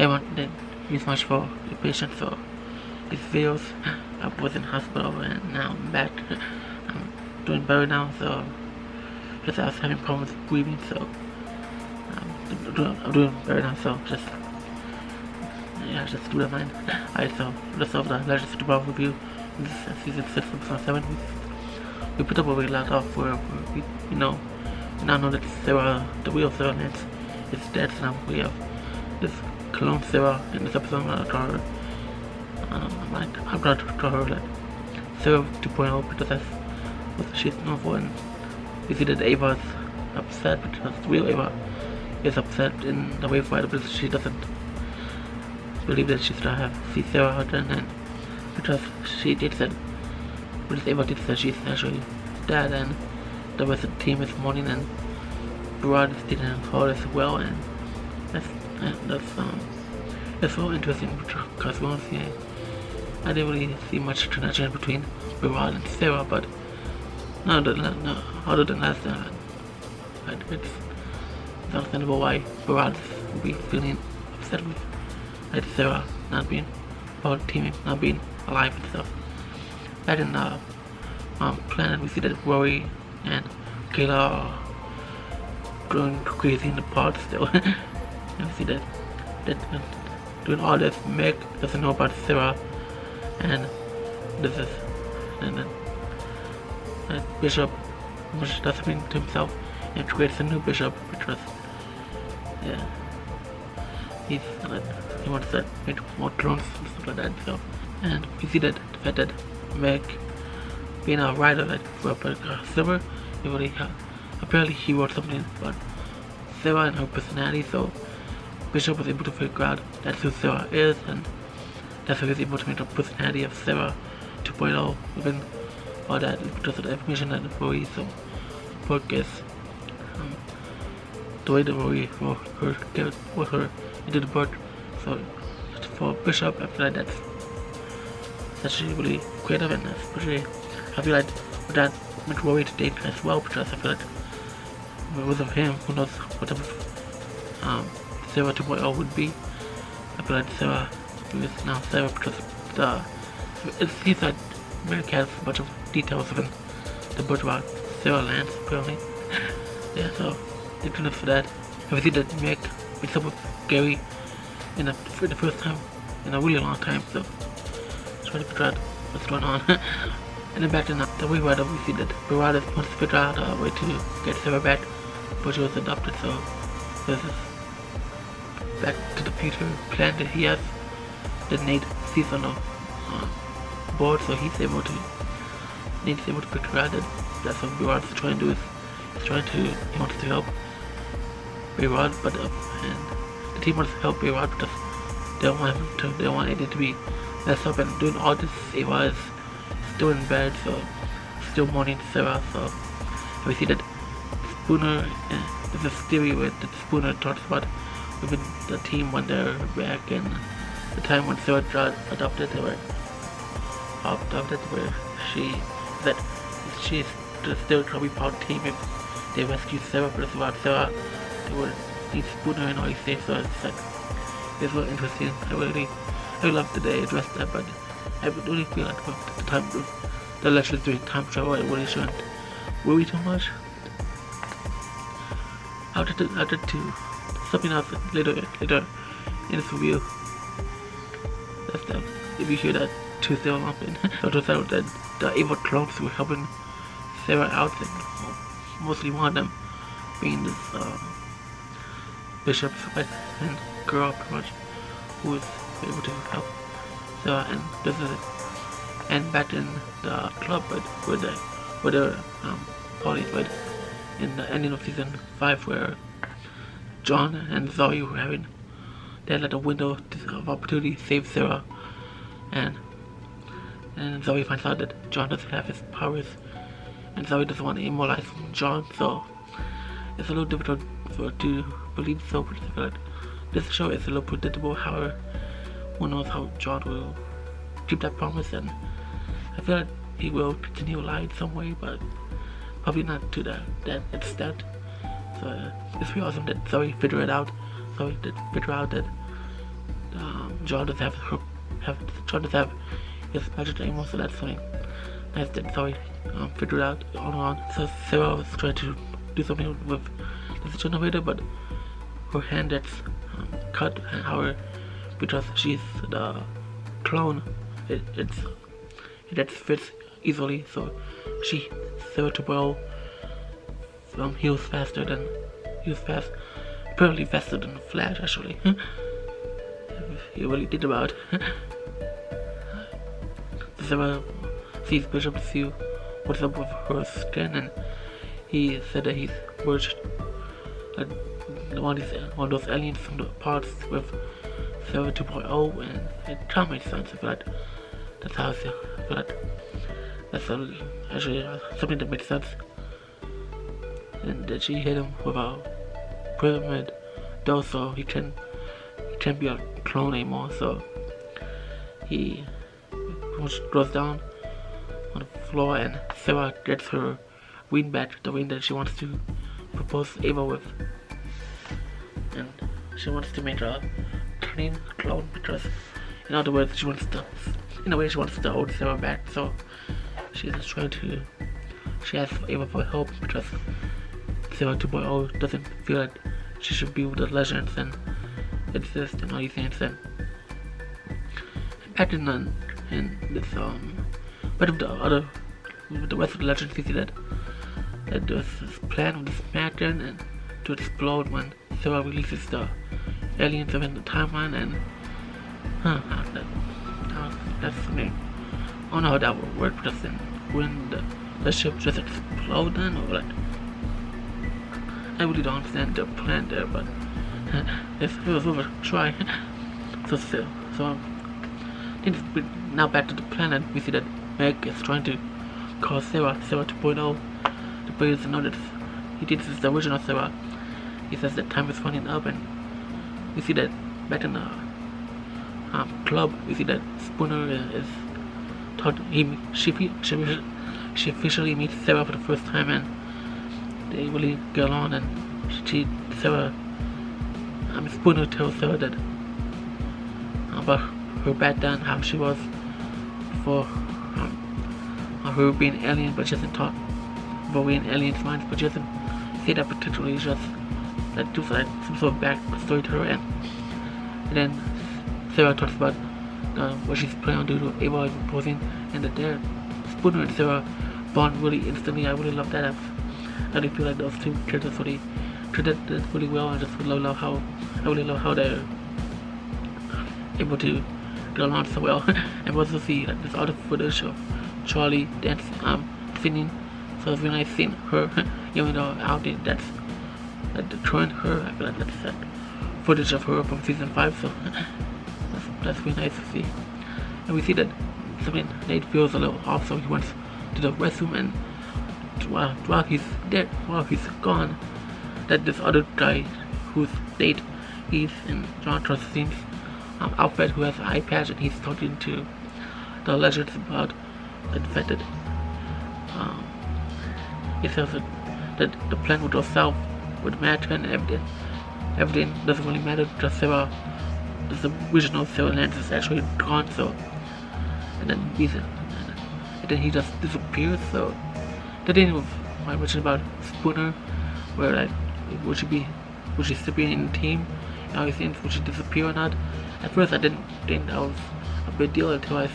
everyone did use much for your patience for these videos. I was in hospital and now I'm back. I'm doing better now, so just I was having problems breathing, so I'm doing better now, so just do that mind. Alright, so let's start the Legends to Brawl review. This is season 6 episode 7. We put up where we left off where we now know that Sara, the real Sara Lance, is dead, so now we have this clone Sara in this episode. I'm gonna call her like Sara 2.0 because that's what she's known for, and we see that Ava's upset because the real Ava is upset in the way for because she doesn't believe that she should have see Sara out there, and because she did said, because Ava did say she's actually dead, and the rest of the team is mourning, and Behrad is didn't call as well, and that's so interesting because we don't see, I didn't really see much connection between Behrad and Sara, but no, other than that, it's understandable why Behrad would be feeling upset with Sara not being part of the team, not being alive and stuff. Back in the planet, we see that Rory and Kayla are going crazy in the pod still. And we see that doing all this, Meg doesn't know about Sara, and this is, and then Bishop does something to himself and creates a new Bishop because he wants to make more clones and stuff like that. So, and we see that the fact that Meg being a writer like Sara, apparently he wrote something about Sara and her personality, so Bishop was able to figure out that's who Sara is, and that's how he was able to make the personality of Sara 2.0, even all that because of the information that Rory so book is the way that Rory wrote her into the book. So for Bishop, I feel like that's actually really creative, and especially I feel like with that with Rory to date as well, because I feel like because of him, who knows what type of Sara 2.0 would be. I feel like Sara is now Sara because it seems like Meg has a bunch of details in the book about Sara Lance apparently. Yeah, so thank for that. And we see that Meg meets up with Gary for the first time in a really long time, so it's really figure out what's going on. And then back in the rewriter, we see that Behrad wants to figure out a way to get Sara back, but she was adopted, so this is back to the future plan that he has that Nate sees on the board, so Nate's able to figure out that that's what Behrad is trying to do, he wants to help Behrad, but and the team wants to help Behrad because they don't want anything to be messed up, and doing all this, Ava is still in bed, so still mourning Sara. So we see that Spooner, there's a theory where that Spooner talks about within the team when they're back in the time when Sara got adopted, where she's still trying to be part of the team if they rescue Sara, but without Sara they would need Spooner and all these things. So it's really interesting. I love that they addressed that, but I really feel like the time the lectures doing time travel, I really shouldn't worry too much. I'll just do something else later in this review. That's that. If you hear that Tuesday on so just out that the evil clones were helping Sara out, and mostly one of them being this Bishop's wife and girl pretty much, who was able to help Sara, and this is it. And back in the club with the party, but in the ending of season 5 where John and Zoe were having, they had like a window of opportunity to save Sara, and Zoe finds out that John doesn't have his powers, and Zoe doesn't want to immortalize John, so it's a little difficult to believe so, but I feel like this show is a little predictable. However, who knows how John will keep that promise, and I feel like he will continue lying some way, but probably not to that extent. So it's really awesome that Zoe figured it out. Zoe did figure out that John does have his magic anymore, so that's something nice that Zoe figured out all along. So Sara was trying to do something with this generator, but her hand gets cut, and because she's the clone, it gets fits easily, so Sara heals apparently faster than Flash actually. You really think about Sara sees Bishop to see what's up with her skin, and he said that he's worried that one of those aliens from the parts with Sara 2.0, and it kind of makes sense. I feel like that's how I feel like that's actually something that makes sense. And that she hit him with a pyramid though, so he can't be a clone anymore, so he goes down on the floor, and Sara gets her ring back, the ring that she wants to propose Ava with, and she wants to make a clean clone, because in other words she wants the old Sara back, so she asks Ava for help because Sara 2.0 doesn't feel like she should be with the legends and exist and all these things. And back in this but with the rest of the legends, you see that there's this plan of this Mansion and to explode when Sara releases the aliens within the timeline, and that's something. I don't know how that would work, because then when the ship just explode then, or like, I really don't understand the plan there, but it was worth a try. So now back to the planet, we see that Meg is trying to call Sara 2.0. The player doesn't know that he thinks it's the original Sara. He says that time is running up, and we see that back in the club, we see that Spooner is taught she officially meets Sara for the first time, and they really get along, and Spooner tells Sara that about her back then, how she was before her being alien, but she hasn't taught about being alien's minds, but she hasn't said that particularly, just that gives like some sort of backstory to her, and then Sara talks about what she's planning on doing with Ava and proposing, and that there Spooner and Sara bond really instantly. I really love that. I really feel like those two characters really treated it really well. I just really love how they're able to get along so well. And we also see like this other footage of Charlie singing, so it's really nice seeing her, even though I don't think that's like the current her. I feel like that's that footage of her from season 5, so that's really nice to see. And we see that something Nate feels a little off, so he went to the restroom, and while he's dead, while he's gone, that this other guy who's Nate, he's in John Tracy's outfit, who has an eye patch, and he's talking to the legends about the fact that he says that the plan would go south with Matt, and everything doesn't really matter, because Sara, the original Sara Lance is actually gone, so and then he just disappears. So the thing with my mention about Spooner, where like would she still be in the team, and all these things, would she disappear or not? At first I didn't think that was a big deal until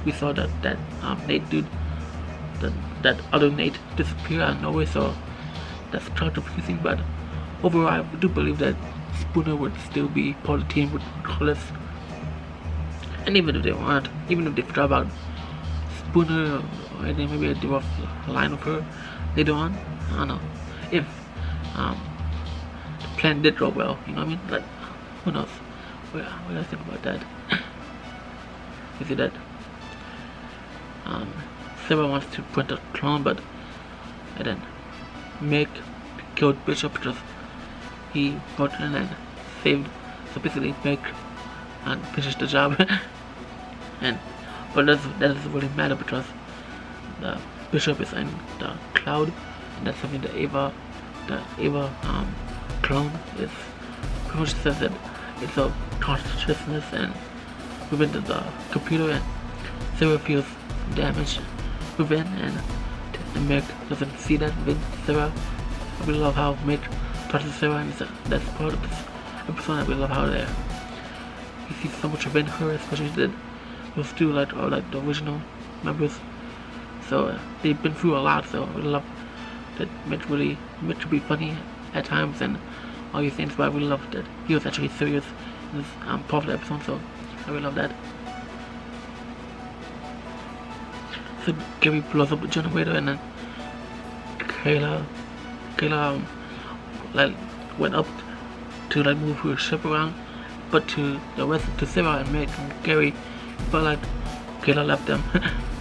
we saw that Nate dude, that other Nate disappear out of nowhere, so that's kind of confusing. But overall I do believe that Spooner would still be part of the team regardless. And even if they forgot about Spooner, or maybe a rough line of her later on, I don't know. If the plan did go well, you know what I mean? Like, who knows? What do I think about that? You see that Sara wants to print a clone, but and then Meg killed Bishop because he got in and saved, so basically Meg and finished the job. But that doesn't really matter, because the Bishop is in the cloud, and that's something the Ava clone is. Pretty much says that it's a consciousness and within the computer, and Sara feels damage within, and Meg doesn't see that within Sara. I really love how Meg touches Sara, and that's part of this episode. I really love how you see so much within her, especially that those two like the original members. So they've been through a lot, so I really love that Meg really meant to be funny at times and all these things, but I really love that he was actually serious in this part of the episode, so I really love that. So Gary blows up the generator, and then Kayla like went up to like move her ship around, but to the rest to Sara and Meg and Gary, but like Kayla left them,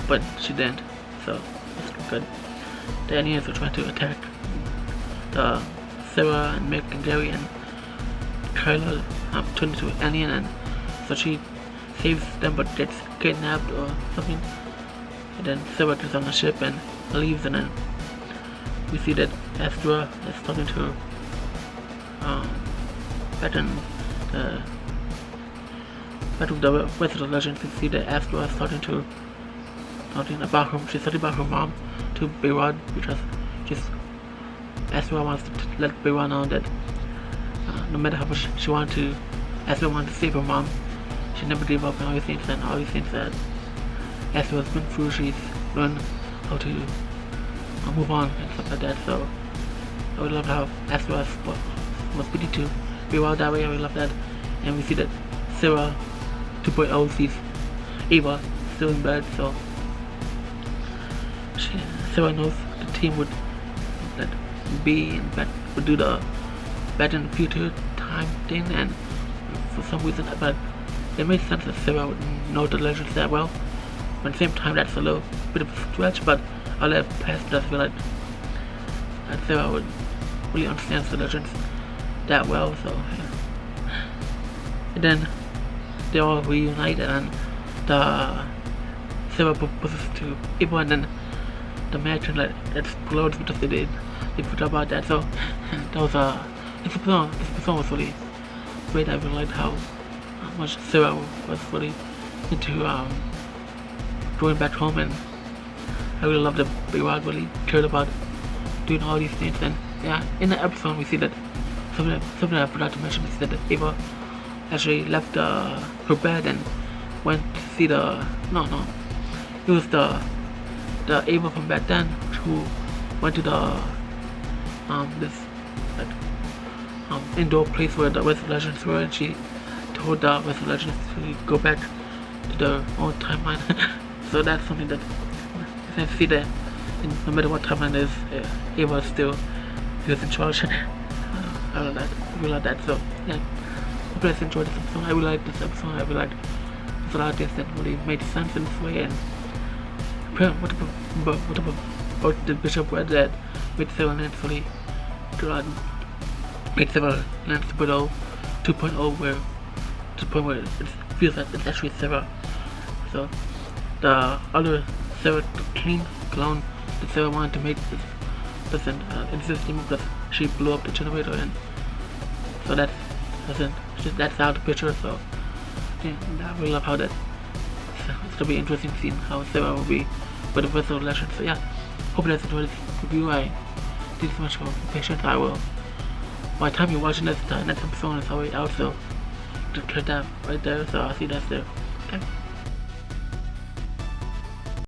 but she didn't, so that's good. The aliens were trying to attack the Sara and Meg and Gary, and Kayla turned into an alien, and so she saves them but gets kidnapped or something, and then Sara gets on the ship and leaves, and then we see that Astra is talking to her back with the rest of the legends. We see that Astra is talking about her. She's talking about her mom to Behrad, because Astra wants to let Behrad know that no matter how much she wanted to, Astra wanted to save her mom, she never gave up, and all these things that Astra has been through. She's learned how to move on and stuff like that. So I would love how Astra was speaking to Behrad that way. I would love that. And we see that Sara 2.0 sees Ava still in bed, so Sara knows the team would be in bed, would do the back in the future time thing, and for some reason, but it makes sense that Sara would know the legends that well. But at the same time, that's a little bit of a stretch, but I'll let it pass. But I feel like Sara would really understand the legends that well, so yeah. And then they all reunite, and the Sara proposes to Ava, and then the mansion explodes because they forgot about that. So that was this episode was really great. I really liked how much Sara was really into going back home, and I really loved that Behrad really cared about doing all these things. And yeah, in the episode we see that something I forgot to mention is that Ava actually left her bed and went to see it was the Ava from back then who went to the this indoor place where the rest of the legends were, and she told the rest of the legends to go back to their own timeline. So that's something that you can see that no matter what timeline it is, Ava still is in charge. I love that. I really like that. So yeah, hope you guys enjoyed this episode. I really like this episode. I really like there's a lot of things that really made sense in this way. And what about the Bishop read that made Sara Lance really made Sara Lance 2.0 where to the point where it feels like it's actually Sara. So the other Sara, the clean clone that Sara wanted to make, doesn't exist anymore because she blew up the generator, and so that's out of the picture. So yeah, I really love how that it's gonna be interesting seeing how Sara will be with the rest of the legends. So yeah, hope you guys enjoyed this review. I thank you so much for your patience. I will, by the time you're watching this, the next episode is already out, so just click that right there. So I'll see you guys there. Okay.